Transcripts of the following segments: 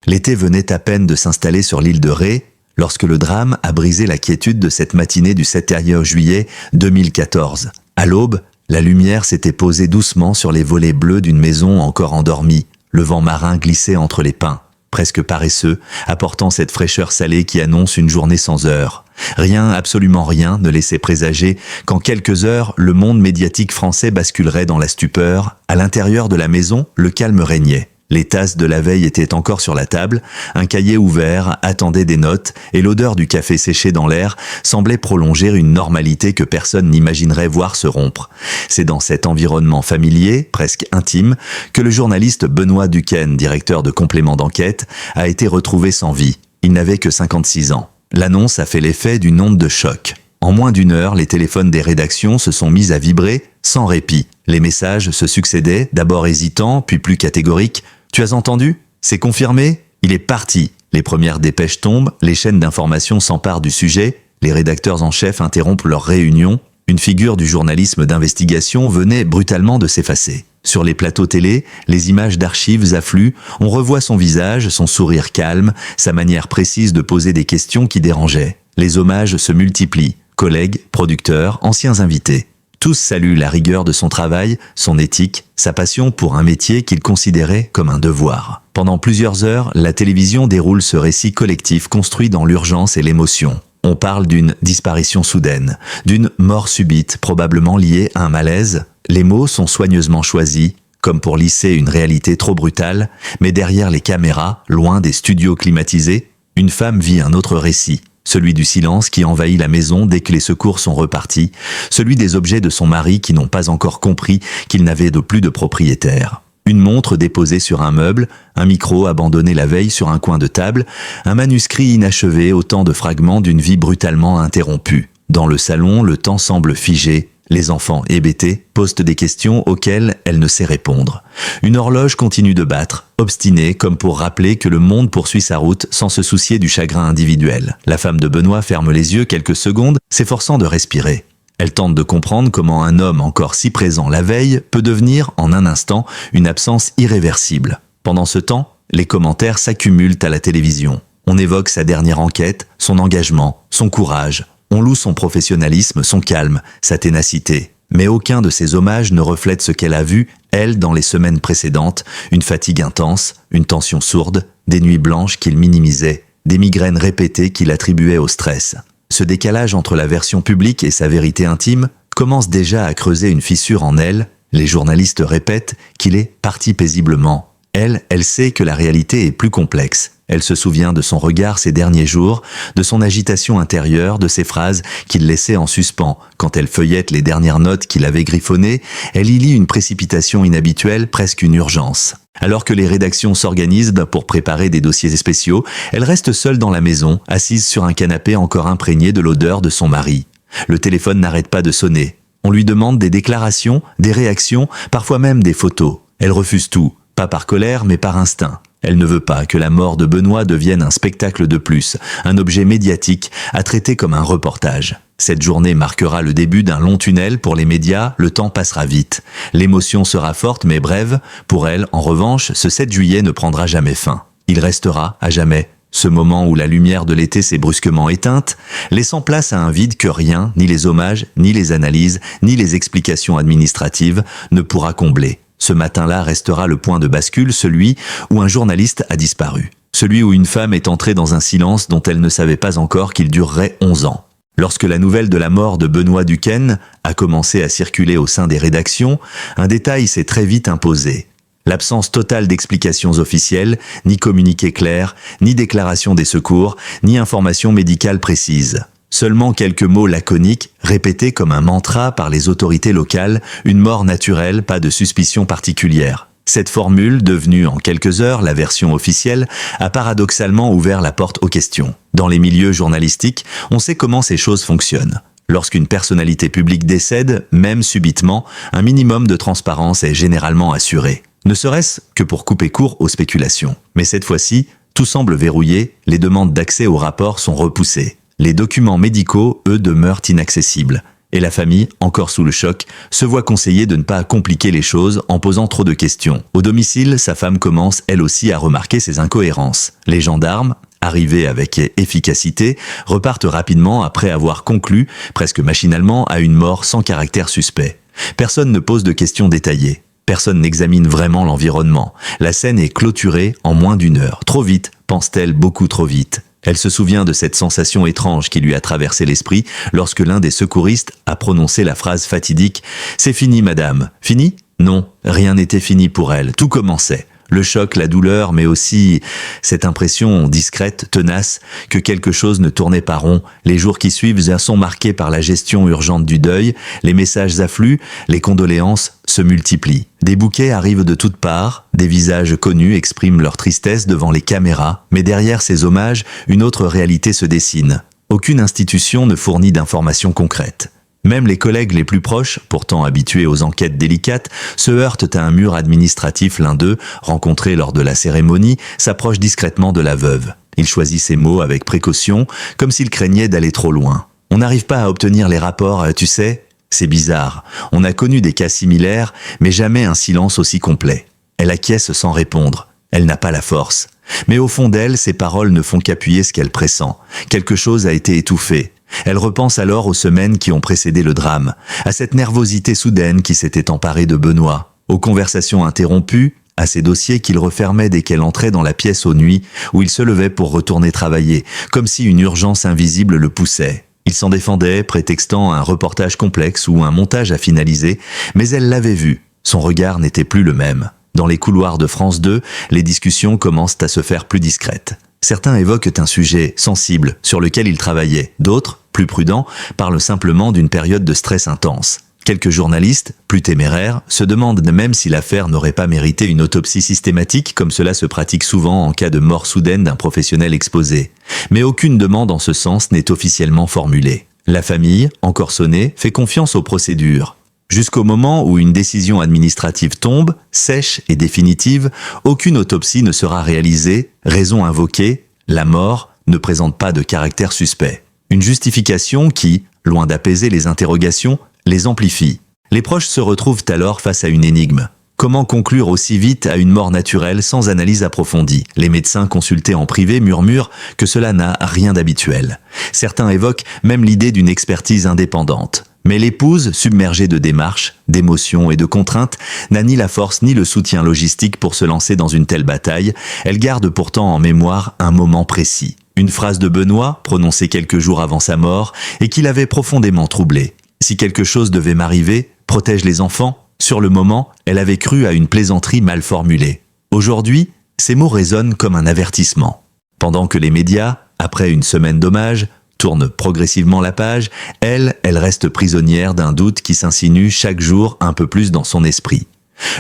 L'été venait à peine de s'installer sur l'île de Ré, lorsque le drame a brisé la quiétude de cette matinée du 7 juillet 2014. À l'aube, la lumière s'était posée doucement sur les volets bleus d'une maison encore endormie. Le vent marin glissait entre les pins, presque paresseux, apportant cette fraîcheur salée qui annonce une journée sans heure. Rien, absolument rien, ne laissait présager qu'en quelques heures, le monde médiatique français basculerait dans la stupeur. À l'intérieur de la maison, le calme régnait. Les tasses de la veille étaient encore sur la table, un cahier ouvert attendait des notes, et l'odeur du café séché dans l'air semblait prolonger une normalité que personne n'imaginerait voir se rompre. C'est dans cet environnement familier, presque intime, que le journaliste Benoît Duquesne, directeur de Complément d'enquête, a été retrouvé sans vie. Il n'avait que 56 ans. L'annonce a fait l'effet d'une onde de choc. En moins d'une heure, les téléphones des rédactions se sont mis à vibrer sans répit. Les messages se succédaient, d'abord hésitants, puis plus catégoriques. « Tu as entendu ? C'est confirmé ? Il est parti !» Les premières dépêches tombent, les chaînes d'information s'emparent du sujet, les rédacteurs en chef interrompent leur réunion. Une figure du journalisme d'investigation venait brutalement de s'effacer. Sur les plateaux télé, les images d'archives affluent, on revoit son visage, son sourire calme, sa manière précise de poser des questions qui dérangeaient. Les hommages se multiplient, collègues, producteurs, anciens invités. Tous saluent la rigueur de son travail, son éthique, sa passion pour un métier qu'il considérait comme un devoir. Pendant plusieurs heures, la télévision déroule ce récit collectif construit dans l'urgence et l'émotion. On parle d'une disparition soudaine, d'une mort subite, probablement liée à un malaise. Les mots sont soigneusement choisis, comme pour lisser une réalité trop brutale, mais derrière les caméras, loin des studios climatisés, une femme vit un autre récit. Celui du silence qui envahit la maison dès que les secours sont repartis, celui des objets de son mari qui n'ont pas encore compris qu'il n'avait plus de propriétaire. Une montre déposée sur un meuble, un micro abandonné la veille sur un coin de table, un manuscrit inachevé, autant de fragments d'une vie brutalement interrompue. Dans le salon, le temps semble figé. Les enfants, hébétés, posent des questions auxquelles elle ne sait répondre. Une horloge continue de battre, obstinée comme pour rappeler que le monde poursuit sa route sans se soucier du chagrin individuel. La femme de Benoît ferme les yeux quelques secondes, s'efforçant de respirer. Elle tente de comprendre comment un homme encore si présent la veille peut devenir, en un instant, une absence irréversible. Pendant ce temps, les commentaires s'accumulent à la télévision. On évoque sa dernière enquête, son engagement, son courage. On loue son professionnalisme, son calme, sa ténacité. Mais aucun de ces hommages ne reflète ce qu'elle a vu, elle, dans les semaines précédentes, une fatigue intense, une tension sourde, des nuits blanches qu'il minimisait, des migraines répétées qu'il attribuait au stress. Ce décalage entre la version publique et sa vérité intime commence déjà à creuser une fissure en elle. Les journalistes répètent qu'il est parti paisiblement. Elle sait que la réalité est plus complexe. Elle se souvient de son regard ces derniers jours, de son agitation intérieure, de ses phrases qu'il laissait en suspens. Quand elle feuillette les dernières notes qu'il avait griffonnées, elle y lit une précipitation inhabituelle, presque une urgence. Alors que les rédactions s'organisent pour préparer des dossiers spéciaux, elle reste seule dans la maison, assise sur un canapé encore imprégné de l'odeur de son mari. Le téléphone n'arrête pas de sonner. On lui demande des déclarations, des réactions, parfois même des photos. Elle refuse tout, pas par colère mais par instinct. Elle ne veut pas que la mort de Benoît devienne un spectacle de plus, un objet médiatique à traiter comme un reportage. Cette journée marquera le début d'un long tunnel pour les médias, le temps passera vite. L'émotion sera forte mais brève. Pour elle, en revanche, ce 7 juillet ne prendra jamais fin. Il restera, à jamais, ce moment où la lumière de l'été s'est brusquement éteinte, laissant place à un vide que rien, ni les hommages, ni les analyses, ni les explications administratives, ne pourra combler. Ce matin-là restera le point de bascule, celui où un journaliste a disparu. Celui où une femme est entrée dans un silence dont elle ne savait pas encore qu'il durerait 11 ans. Lorsque la nouvelle de la mort de Benoît Duquesne a commencé à circuler au sein des rédactions, un détail s'est très vite imposé. L'absence totale d'explications officielles, ni communiqué clair, ni déclaration des secours, ni information médicale précise. Seulement quelques mots laconiques, répétés comme un mantra par les autorités locales, une mort naturelle, pas de suspicion particulière. Cette formule, devenue en quelques heures la version officielle, a paradoxalement ouvert la porte aux questions. Dans les milieux journalistiques, on sait comment ces choses fonctionnent. Lorsqu'une personnalité publique décède, même subitement, un minimum de transparence est généralement assuré. Ne serait-ce que pour couper court aux spéculations. Mais cette fois-ci, tout semble verrouillé, les demandes d'accès aux rapports sont repoussées. Les documents médicaux, eux, demeurent inaccessibles. Et la famille, encore sous le choc, se voit conseiller de ne pas compliquer les choses en posant trop de questions. Au domicile, sa femme commence elle aussi à remarquer ses incohérences. Les gendarmes, arrivés avec efficacité, repartent rapidement après avoir conclu, presque machinalement, à une mort sans caractère suspect. Personne ne pose de questions détaillées. Personne n'examine vraiment l'environnement. La scène est clôturée en moins d'1 heure. Trop vite, pense-t-elle, beaucoup trop vite. Elle se souvient de cette sensation étrange qui lui a traversé l'esprit lorsque l'un des secouristes a prononcé la phrase fatidique « C'est fini, madame. » Fini ? Non, rien n'était fini pour elle. Tout commençait. Le choc, la douleur, mais aussi cette impression discrète, tenace, que quelque chose ne tournait pas rond. Les jours qui suivent sont marqués par la gestion urgente du deuil, les messages affluent, les condoléances se multiplient. Des bouquets arrivent de toutes parts, des visages connus expriment leur tristesse devant les caméras, mais derrière ces hommages, une autre réalité se dessine. Aucune institution ne fournit d'informations concrètes. Même les collègues les plus proches, pourtant habitués aux enquêtes délicates, se heurtent à un mur administratif. L'un d'eux, rencontré lors de la cérémonie, s'approche discrètement de la veuve. Il choisit ses mots avec précaution, comme s'il craignait d'aller trop loin. On n'arrive pas à obtenir les rapports, tu sais ? C'est bizarre. On a connu des cas similaires, mais jamais un silence aussi complet. Elle acquiesce sans répondre. Elle n'a pas la force. Mais au fond d'elle, ses paroles ne font qu'appuyer ce qu'elle pressent. Quelque chose a été étouffé. Elle repense alors aux semaines qui ont précédé le drame, à cette nervosité soudaine qui s'était emparée de Benoît, aux conversations interrompues, à ces dossiers qu'il refermait dès qu'elle entrait dans la pièce aux nuits où il se levait pour retourner travailler, comme si une urgence invisible le poussait. Il s'en défendait, prétextant un reportage complexe ou un montage à finaliser, mais elle l'avait vu. Son regard n'était plus le même. Dans les couloirs de France 2, les discussions commencent à se faire plus discrètes. Certains évoquent un sujet sensible sur lequel ils travaillaient. D'autres, plus prudents, parlent simplement d'une période de stress intense. Quelques journalistes, plus téméraires, se demandent même si l'affaire n'aurait pas mérité une autopsie systématique comme cela se pratique souvent en cas de mort soudaine d'un professionnel exposé. Mais aucune demande en ce sens n'est officiellement formulée. La famille, encore sonnée, fait confiance aux procédures. Jusqu'au moment où une décision administrative tombe, sèche et définitive, aucune autopsie ne sera réalisée, raison invoquée, la mort ne présente pas de caractère suspect. Une justification qui, loin d'apaiser les interrogations, les amplifie. Les proches se retrouvent alors face à une énigme. Comment conclure aussi vite à une mort naturelle sans analyse approfondie ? Les médecins consultés en privé murmurent que cela n'a rien d'habituel. Certains évoquent même l'idée d'une expertise indépendante. Mais l'épouse, submergée de démarches, d'émotions et de contraintes, n'a ni la force ni le soutien logistique pour se lancer dans une telle bataille. Elle garde pourtant en mémoire un moment précis. Une phrase de Benoît, prononcée quelques jours avant sa mort, et qui l'avait profondément troublée. Si quelque chose devait m'arriver, protège les enfants. Sur le moment, elle avait cru à une plaisanterie mal formulée. Aujourd'hui, ces mots résonnent comme un avertissement. Pendant que les médias, après une semaine d'hommage, tourne progressivement la page, elle reste prisonnière d'un doute qui s'insinue chaque jour un peu plus dans son esprit.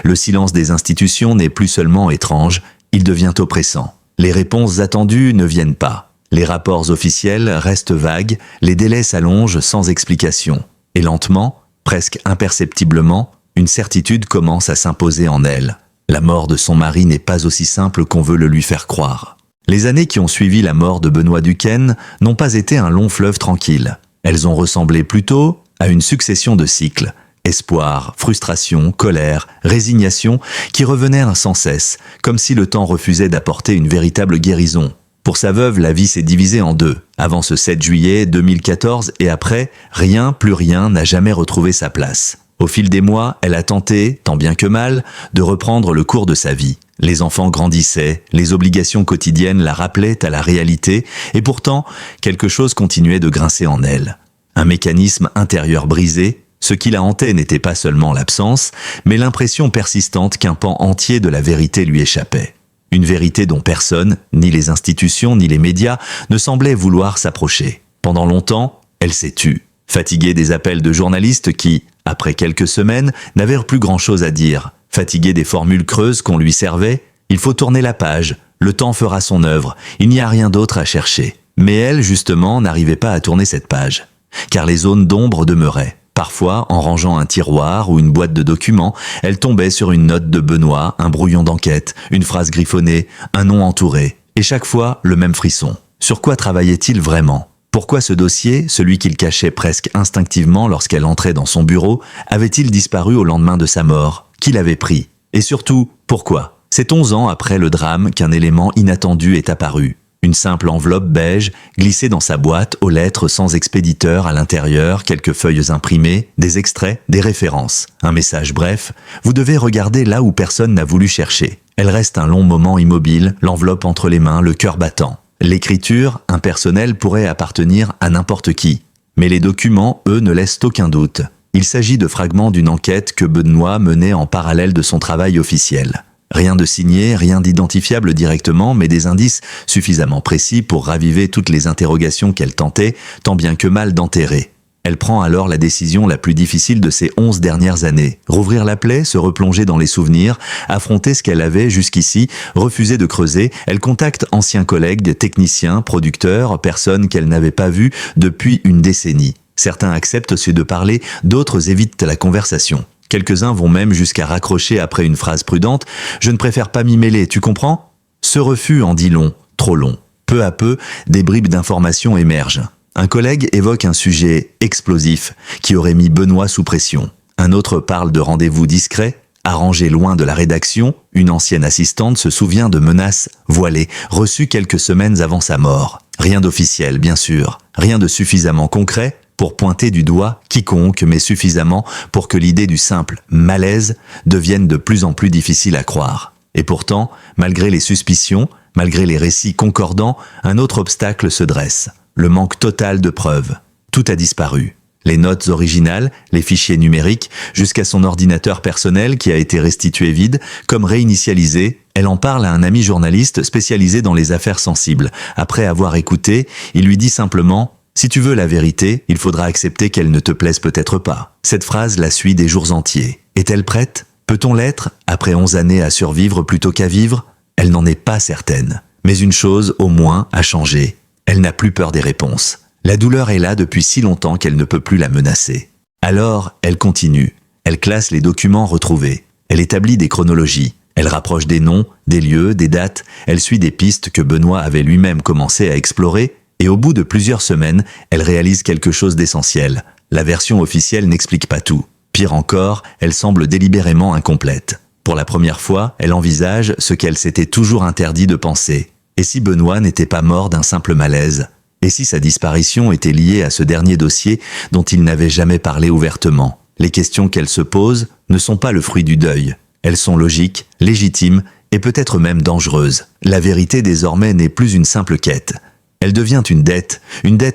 Le silence des institutions n'est plus seulement étrange, il devient oppressant. Les réponses attendues ne viennent pas. Les rapports officiels restent vagues, les délais s'allongent sans explication. Et lentement, presque imperceptiblement, une certitude commence à s'imposer en elle. La mort de son mari n'est pas aussi simple qu'on veut le lui faire croire. Les années qui ont suivi la mort de Benoît Duquesne n'ont pas été un long fleuve tranquille. Elles ont ressemblé plutôt à une succession de cycles. Espoir, frustration, colère, résignation qui revenaient sans cesse, comme si le temps refusait d'apporter une véritable guérison. Pour sa veuve, la vie s'est divisée en deux. Avant ce 7 juillet 2014 et après, plus rien n'a jamais retrouvé sa place. Au fil des mois, elle a tenté, tant bien que mal, de reprendre le cours de sa vie. Les enfants grandissaient, les obligations quotidiennes la rappelaient à la réalité, et pourtant, quelque chose continuait de grincer en elle. Un mécanisme intérieur brisé, ce qui la hantait n'était pas seulement l'absence, mais l'impression persistante qu'un pan entier de la vérité lui échappait. Une vérité dont personne, ni les institutions, ni les médias, ne semblaient vouloir s'approcher. Pendant longtemps, elle s'est tue, fatiguée des appels de journalistes qui, après quelques semaines, n'avaient plus grand-chose à dire. Fatiguée des formules creuses qu'on lui servait, il faut tourner la page, le temps fera son œuvre, il n'y a rien d'autre à chercher. Mais elle, justement, n'arrivait pas à tourner cette page, car les zones d'ombre demeuraient. Parfois, en rangeant un tiroir ou une boîte de documents, elle tombait sur une note de Benoît, un brouillon d'enquête, une phrase griffonnée, un nom entouré. Et chaque fois, le même frisson. Sur quoi travaillait-il vraiment ? Pourquoi ce dossier, celui qu'il cachait presque instinctivement lorsqu'elle entrait dans son bureau, avait-il disparu au lendemain de sa mort? Qui l'avait pris? Et surtout, pourquoi? C'est 11 ans après le drame qu'un élément inattendu est apparu. Une simple enveloppe beige glissée dans sa boîte aux lettres sans expéditeur à l'intérieur, quelques feuilles imprimées, des extraits, des références. Un message bref, vous devez regarder là où personne n'a voulu chercher. Elle reste un long moment immobile, l'enveloppe entre les mains, le cœur battant. L'écriture, impersonnelle, pourrait appartenir à n'importe qui. Mais les documents, eux, ne laissent aucun doute. Il s'agit de fragments d'une enquête que Benoît menait en parallèle de son travail officiel. Rien de signé, rien d'identifiable directement, mais des indices suffisamment précis pour raviver toutes les interrogations qu'elle tentait, tant bien que mal d'enterrer. Elle prend alors la décision la plus difficile de ces 11 dernières années. Rouvrir la plaie, se replonger dans les souvenirs, affronter ce qu'elle avait jusqu'ici refusé de creuser. Elle contacte anciens collègues, techniciens, producteurs, personnes qu'elle n'avait pas vues depuis une décennie. Certains acceptent ceux de parler, d'autres évitent la conversation. Quelques-uns vont même jusqu'à raccrocher après une phrase prudente « Je ne préfère pas m'y mêler, tu comprends ?» Ce refus en dit long, trop long. Peu à peu, des bribes d'informations émergent. Un collègue évoque un sujet explosif qui aurait mis Benoît sous pression. Un autre parle de rendez-vous discret, arrangé loin de la rédaction. Une ancienne assistante se souvient de menaces voilées, reçues quelques semaines avant sa mort. Rien d'officiel, bien sûr. Rien de suffisamment concret pour pointer du doigt quiconque, mais suffisamment pour que l'idée du simple malaise devienne de plus en plus difficile à croire. Et pourtant, malgré les suspicions, malgré les récits concordants, un autre obstacle se dresse. Le manque total de preuves. Tout a disparu. Les notes originales, les fichiers numériques, jusqu'à son ordinateur personnel qui a été restitué vide, comme réinitialisé. Elle en parle à un ami journaliste spécialisé dans les affaires sensibles. Après avoir écouté, il lui dit simplement « Si tu veux la vérité, il faudra accepter qu'elle ne te plaise peut-être pas. » Cette phrase la suit des jours entiers. Est-elle prête? Peut-on l'être, après 11 années à survivre plutôt qu'à vivre? Elle n'en est pas certaine. Mais une chose, au moins, a changé. Elle n'a plus peur des réponses. La douleur est là depuis si longtemps qu'elle ne peut plus la menacer. Alors, elle continue. Elle classe les documents retrouvés. Elle établit des chronologies. Elle rapproche des noms, des lieux, des dates. Elle suit des pistes que Benoît avait lui-même commencé à explorer. Et au bout de plusieurs semaines, elle réalise quelque chose d'essentiel. La version officielle n'explique pas tout. Pire encore, elle semble délibérément incomplète. Pour la première fois, elle envisage ce qu'elle s'était toujours interdit de penser. Et si Benoît n'était pas mort d'un simple malaise? Et si sa disparition était liée à ce dernier dossier dont il n'avait jamais parlé ouvertement? Les questions qu'elle se pose ne sont pas le fruit du deuil. Elles sont logiques, légitimes et peut-être même dangereuses. La vérité désormais n'est plus une simple quête. Elle devient une dette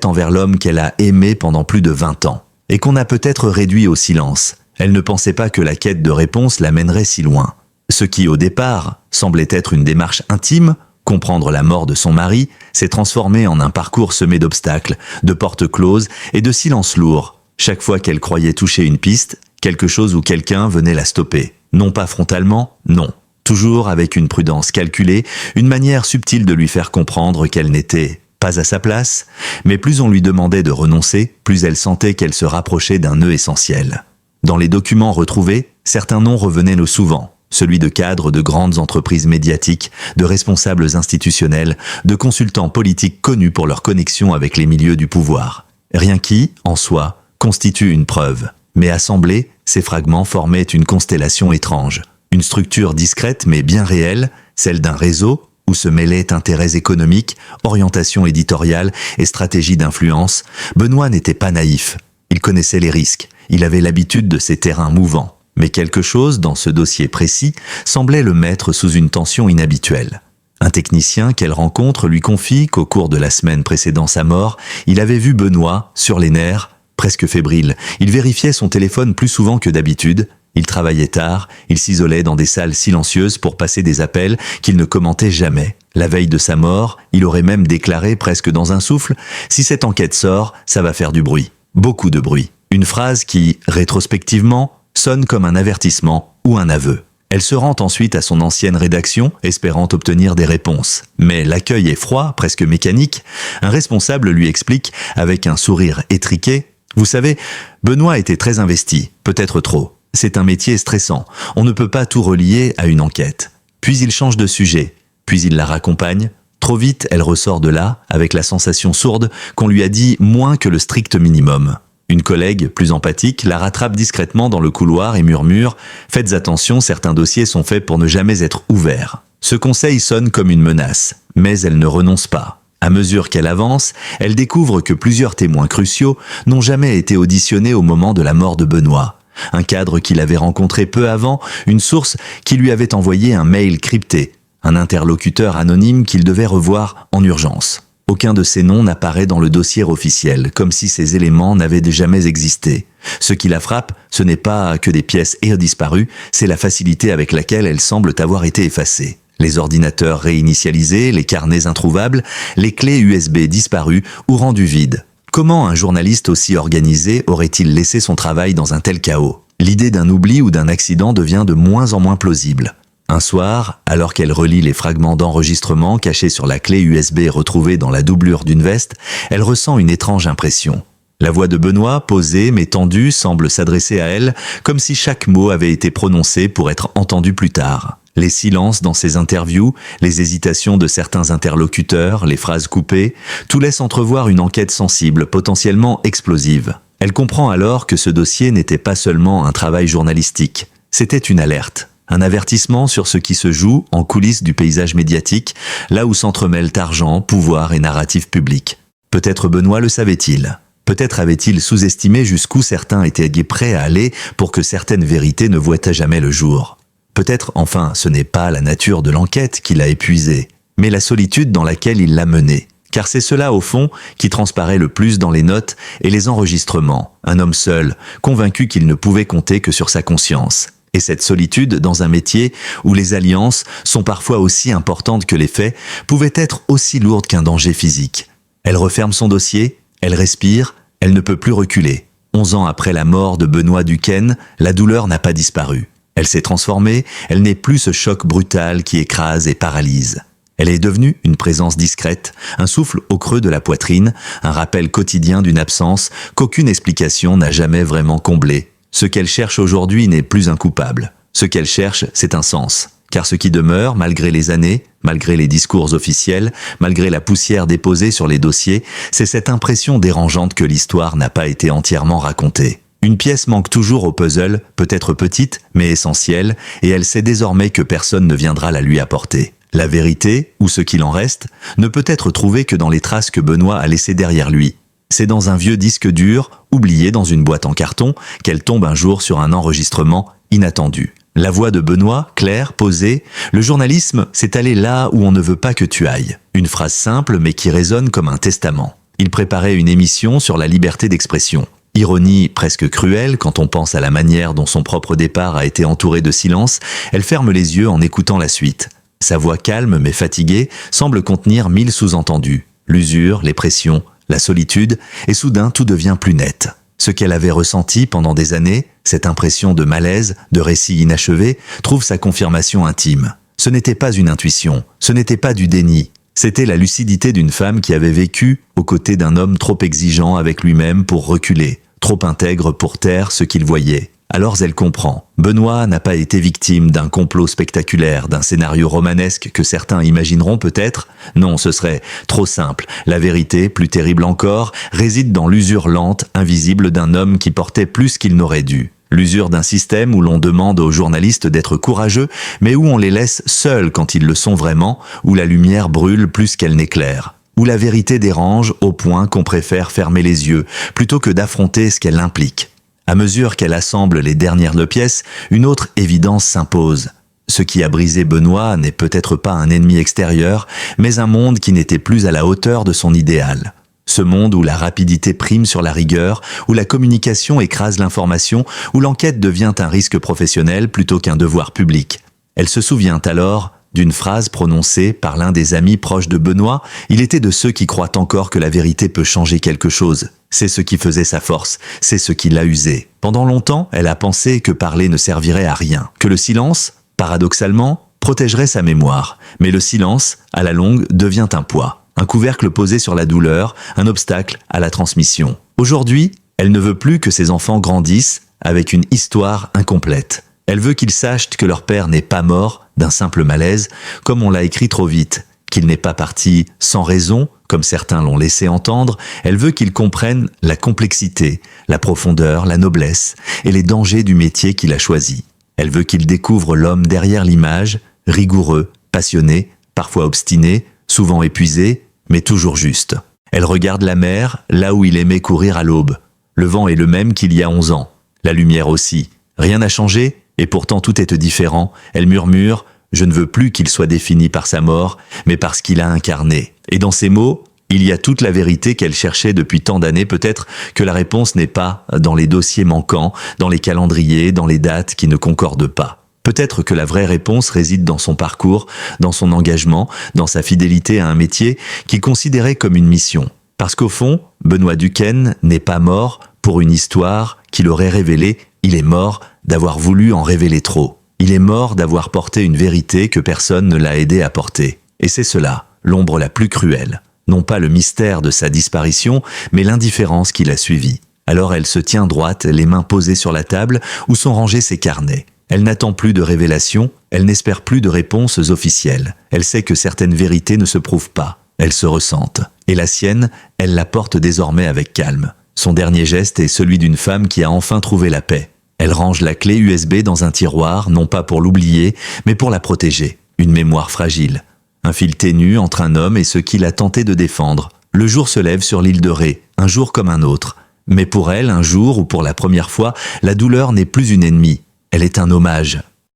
envers l'homme qu'elle a aimé pendant plus de 20 ans, et qu'on a peut-être réduit au silence. Elle ne pensait pas que la quête de réponse l'amènerait si loin. Ce qui, au départ, semblait être une démarche intime, comprendre la mort de son mari, s'est transformé en un parcours semé d'obstacles, de portes closes et de silences lourds. Chaque fois qu'elle croyait toucher une piste, quelque chose ou quelqu'un venait la stopper. Non pas frontalement, non. Toujours avec une prudence calculée, une manière subtile de lui faire comprendre qu'elle n'était pas à sa place, mais plus on lui demandait de renoncer, plus elle sentait qu'elle se rapprochait d'un nœud essentiel. Dans les documents retrouvés, certains noms revenaient le souvent, celui de cadres de grandes entreprises médiatiques, de responsables institutionnels, de consultants politiques connus pour leur connexion avec les milieux du pouvoir. Rien qui, en soi, constitue une preuve. Mais assemblés, ces fragments formaient une constellation étrange. Une structure discrète mais bien réelle, celle d'un réseau, où se mêlaient intérêts économiques, orientation éditoriale et stratégie d'influence. Benoît n'était pas naïf. Il connaissait les risques. Il avait l'habitude de ces terrains mouvants. Mais quelque chose, dans ce dossier précis, semblait le mettre sous une tension inhabituelle. Un technicien qu'elle rencontre lui confie qu'au cours de la semaine précédant sa mort, il avait vu Benoît, sur les nerfs, presque fébrile. Il vérifiait son téléphone plus souvent que d'habitude. Il travaillait tard, il s'isolait dans des salles silencieuses pour passer des appels qu'il ne commentait jamais. La veille de sa mort, il aurait même déclaré presque dans un souffle « Si cette enquête sort, ça va faire du bruit. Beaucoup de bruit. » Une phrase qui, rétrospectivement, sonne comme un avertissement ou un aveu. Elle se rend ensuite à son ancienne rédaction, espérant obtenir des réponses. Mais l'accueil est froid, presque mécanique. Un responsable lui explique, avec un sourire étriqué « Vous savez, Benoît était très investi, peut-être trop. C'est un métier stressant, on ne peut pas tout relier à une enquête. » Puis il change de sujet, puis il la raccompagne, Trop vite, elle ressort de là, avec la sensation sourde qu'on lui a dit moins que le strict minimum. Une collègue, plus empathique, la rattrape discrètement dans le couloir et murmure « Faites attention, certains dossiers sont faits pour ne jamais être ouverts ». Ce conseil sonne comme une menace, mais elle ne renonce pas. À mesure qu'elle avance, elle découvre que plusieurs témoins cruciaux n'ont jamais été auditionnés au moment de la mort de Benoît. Un cadre qu'il avait rencontré peu avant, une source qui lui avait envoyé un mail crypté, un interlocuteur anonyme qu'il devait revoir en urgence. Aucun de ces noms n'apparaît dans le dossier officiel, comme si ces éléments n'avaient jamais existé. Ce qui la frappe, ce n'est pas que des pièces aient disparu, c'est la facilité avec laquelle elles semblent avoir été effacées. Les ordinateurs réinitialisés, les carnets introuvables, les clés USB disparues ou rendues vides. Comment un journaliste aussi organisé aurait-il laissé son travail dans un tel chaos? L'idée d'un oubli ou d'un accident devient de moins en moins plausible. Un soir, alors qu'elle relit les fragments d'enregistrement cachés sur la clé USB retrouvée dans la doublure d'une veste, elle ressent une étrange impression. La voix de Benoît, posée mais tendue, semble s'adresser à elle, comme si chaque mot avait été prononcé pour être entendu plus tard. Les silences dans ses interviews, les hésitations de certains interlocuteurs, les phrases coupées, tout laisse entrevoir une enquête sensible, potentiellement explosive. Elle comprend alors que ce dossier n'était pas seulement un travail journalistique, c'était une alerte. Un avertissement sur ce qui se joue en coulisses du paysage médiatique, là où s'entremêlent argent, pouvoir et narratif public. Peut-être Benoît le savait-il. Peut-être avait-il sous-estimé jusqu'où certains étaient prêts à aller pour que certaines vérités ne voient jamais le jour. Peut-être, enfin, ce n'est pas la nature de l'enquête qui l'a épuisé, mais la solitude dans laquelle il l'a menée. Car c'est cela, au fond, qui transparaît le plus dans les notes et les enregistrements. Un homme seul, convaincu qu'il ne pouvait compter que sur sa conscience. Et cette solitude, dans un métier où les alliances sont parfois aussi importantes que les faits, pouvait être aussi lourde qu'un danger physique. Elle referme son dossier, elle respire, elle ne peut plus reculer. 11 ans après la mort de Benoît Duquesne, la douleur n'a pas disparu. Elle s'est transformée, elle n'est plus ce choc brutal qui écrase et paralyse. Elle est devenue une présence discrète, un souffle au creux de la poitrine, un rappel quotidien d'une absence qu'aucune explication n'a jamais vraiment comblée. Ce qu'elle cherche aujourd'hui n'est plus un coupable. Ce qu'elle cherche, c'est un sens. Car ce qui demeure, malgré les années, malgré les discours officiels, malgré la poussière déposée sur les dossiers, c'est cette impression dérangeante que l'histoire n'a pas été entièrement racontée. Une pièce manque toujours au puzzle, peut-être petite, mais essentielle, et elle sait désormais que personne ne viendra la lui apporter. La vérité, ou ce qu'il en reste, ne peut être trouvée que dans les traces que Benoît a laissées derrière lui. C'est dans un vieux disque dur, oublié dans une boîte en carton, qu'elle tombe un jour sur un enregistrement inattendu. La voix de Benoît, claire, posée, le journalisme, c'est aller là où on ne veut pas que tu ailles. Une phrase simple mais qui résonne comme un testament. Il préparait une émission sur la liberté d'expression. Ironie presque cruelle quand on pense à la manière dont son propre départ a été entouré de silence, elle ferme les yeux en écoutant la suite. Sa voix calme mais fatiguée semble contenir 1000 sous-entendus. L'usure, les pressions, la solitude, et soudain tout devient plus net. Ce qu'elle avait ressenti pendant des années, cette impression de malaise, de récit inachevé, trouve sa confirmation intime. Ce n'était pas une intuition, ce n'était pas du déni. C'était la lucidité d'une femme qui avait vécu aux côtés d'un homme trop exigeant avec lui-même pour reculer, trop intègre pour taire ce qu'il voyait. Alors elle comprend. Benoît n'a pas été victime d'un complot spectaculaire, d'un scénario romanesque que certains imagineront peut-être. Non, ce serait trop simple. La vérité, plus terrible encore, réside dans l'usure lente, invisible d'un homme qui portait plus qu'il n'aurait dû. L'usure d'un système où l'on demande aux journalistes d'être courageux, mais où on les laisse seuls quand ils le sont vraiment, où la lumière brûle plus qu'elle n'éclaire. Où la vérité dérange au point qu'on préfère fermer les yeux, plutôt que d'affronter ce qu'elle implique. À mesure qu'elle assemble les dernières pièces, une autre évidence s'impose. Ce qui a brisé Benoît n'est peut-être pas un ennemi extérieur, mais un monde qui n'était plus à la hauteur de son idéal. Ce monde où la rapidité prime sur la rigueur, où la communication écrase l'information, où l'enquête devient un risque professionnel plutôt qu'un devoir public. Elle se souvient alors d'une phrase prononcée par l'un des amis proches de Benoît. Il était de ceux qui croient encore que la vérité peut changer quelque chose. C'est ce qui faisait sa force, c'est ce qui l'a usé. Pendant longtemps, elle a pensé que parler ne servirait à rien, que le silence, paradoxalement, protégerait sa mémoire. Mais le silence, à la longue, devient un poids, un couvercle posé sur la douleur, un obstacle à la transmission. Aujourd'hui, elle ne veut plus que ses enfants grandissent avec une histoire incomplète. Elle veut qu'ils sachent que leur père n'est pas mort d'un simple malaise, comme on l'a écrit trop vite, qu'il n'est pas parti sans raison, comme certains l'ont laissé entendre, elle veut qu'il comprenne la complexité, la profondeur, la noblesse et les dangers du métier qu'il a choisi. Elle veut qu'il découvre l'homme derrière l'image, rigoureux, passionné, parfois obstiné, souvent épuisé, mais toujours juste. Elle regarde la mer, là où il aimait courir à l'aube. Le vent est le même qu'il y a 11 ans. La lumière aussi. Rien n'a changé, et pourtant tout est différent. Elle murmure « Je ne veux plus qu'il soit défini par sa mort, mais par ce qu'il a incarné. » Et dans ces mots, il y a toute la vérité qu'elle cherchait depuis tant d'années. Peut-être que la réponse n'est pas dans les dossiers manquants, dans les calendriers, dans les dates qui ne concordent pas. Peut-être que la vraie réponse réside dans son parcours, dans son engagement, dans sa fidélité à un métier qu'il considérait comme une mission. Parce qu'au fond, Benoît Duquesne n'est pas mort pour une histoire qu'il aurait révélée, il est mort d'avoir voulu en révéler trop. Il est mort d'avoir porté une vérité que personne ne l'a aidé à porter. Et c'est cela, l'ombre la plus cruelle. Non pas le mystère de sa disparition, mais l'indifférence qui l'a suivi. Alors elle se tient droite, les mains posées sur la table où sont rangés ses carnets. Elle n'attend plus de révélations, elle n'espère plus de réponses officielles. Elle sait que certaines vérités ne se prouvent pas, elles se ressentent. Et la sienne, elle la porte désormais avec calme. Son dernier geste est celui d'une femme qui a enfin trouvé la paix. Elle range la clé USB dans un tiroir, non pas pour l'oublier, mais pour la protéger. Une mémoire fragile. Un fil ténu entre un homme et ce qu'il a tenté de défendre. Le jour se lève sur l'île de Ré, un jour comme un autre. Mais pour elle, un jour où pour la première fois, la douleur n'est plus une ennemie. Elle est un hommage,